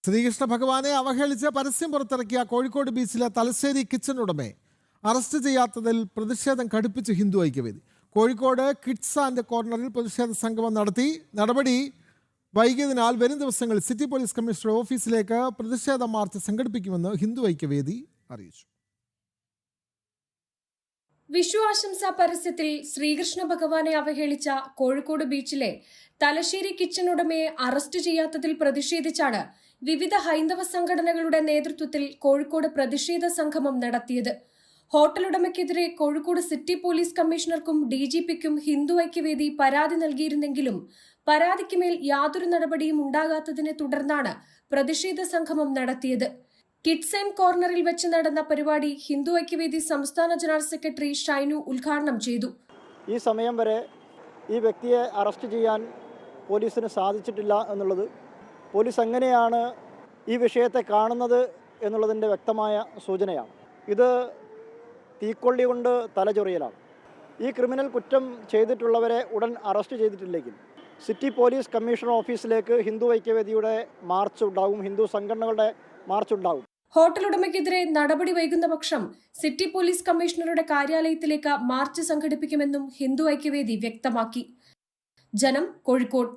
ശ്രീകൃഷ്ണ ഭഗവാനെ അവഹേളിച്ച് പരസ്യം പുറത്തിറക്കിയ കോഴിക്കോട് ബീച്ചിലെ തലശ്ശേരി കിച്ചൺ ഉടമയെ അറസ്റ്റ് ചെയ്യാത്തതിൽ പ്രതിഷേധം കടുപ്പിച്ച് ഹിന്ദു ഐക്യവേദി. കോഴിക്കോട് കിഡ്സ് ആൻഡ് കോർണറിൽ പ്രതിഷേധ സംഗമം നടത്തി. നടപടി വൈകിയതിനാൽ വരും ദിവസങ്ങളിൽ സിറ്റി പോലീസ് കമ്മീഷണർ ഓഫീസിലേക്ക് പ്രതിഷേധ മാർച്ച് സംഘടിപ്പിക്കുമെന്ന് ഹിന്ദു ഐക്യവേദി അറിയിച്ചു. വിഷു ആശംസാ പരസ്യത്തിൽ ശ്രീകൃഷ്ണ ഭഗവാനെ അവഹേളിച്ച കോഴിക്കോട് ബീച്ചിലെ തലശ്ശേരി കിച്ചൺ ഉടമയെ അറസ്റ്റ് ചെയ്യാത്തതിൽ പ്രതിഷേധിച്ചാണ് വിവിധ ഹൈന്ദവ സംഘടനകളുടെ നേതൃത്വത്തിൽ കോഴിക്കോട് പ്രതിഷേധ സംഗമം നടത്തിയത്. ഹോട്ടൽ ഉടമയ്ക്കെതിരെ കോഴിക്കോട് സിറ്റി പോലീസ് കമ്മീഷണർക്കും DGPക്കും ഹിന്ദു ഐക്യവേദി പരാതി നൽകിയിരുന്നെങ്കിലും പരാതിക്കുമേൽ യാതൊരു നടപടിയും ഉണ്ടാകാത്തതിനെ തുടർന്നാണ് പ്രതിഷേധ സംഗമം നടത്തിയത്. കിഡ്സ് ആൻഡ് കോർണറിൽ വെച്ച് നടന്ന പരിപാടി ഹിന്ദു ഐക്യവേദി സംസ്ഥാന ജനറൽ സെക്രട്ടറി ഷൈനു ഉദ്ഘാടനം ചെയ്തു. ഈ സമയം വരെ ഈ വ്യക്തിയെ അറസ്റ്റ് ചെയ്യാൻ പോലീസിന് സാധിച്ചിട്ടില്ല എന്നുള്ളത്, പോലീസ് എങ്ങനെയാണ് ഈ വിഷയത്തെ കാണുന്നത് എന്നുള്ളതിൻ്റെ വ്യക്തമായ സൂചനയാണ്. ഇത് തീക്കൊള്ളി കൊണ്ട് തലചൊറിയലാണ്. ഈ ക്രിമിനൽ കുറ്റം ചെയ്തിട്ടുള്ളവരെ ഉടൻ അറസ്റ്റ് ചെയ്തിട്ടില്ലെങ്കിൽ സിറ്റി പോലീസ് കമ്മീഷണർ ഓഫീസിലേക്ക് ഹിന്ദു ഐക്യവേദിയുടെ മാർച്ച് ഉണ്ടാകും, ഹിന്ദു സംഘടനകളുടെ മാർച്ച് ഉണ്ടാകും. ഹോട്ടൽ ഉടമയ്ക്കെതിരെ നടപടി വൈകുന്ന പക്ഷം സിറ്റി പോലീസ് കമ്മീഷണറുടെ കാര്യാലയത്തിലേക്ക് മാർച്ച് സംഘടിപ്പിക്കുമെന്നും ഹിന്ദു ഐക്യവേദി വ്യക്തമാക്കി. ജനം, കോഴിക്കോട്.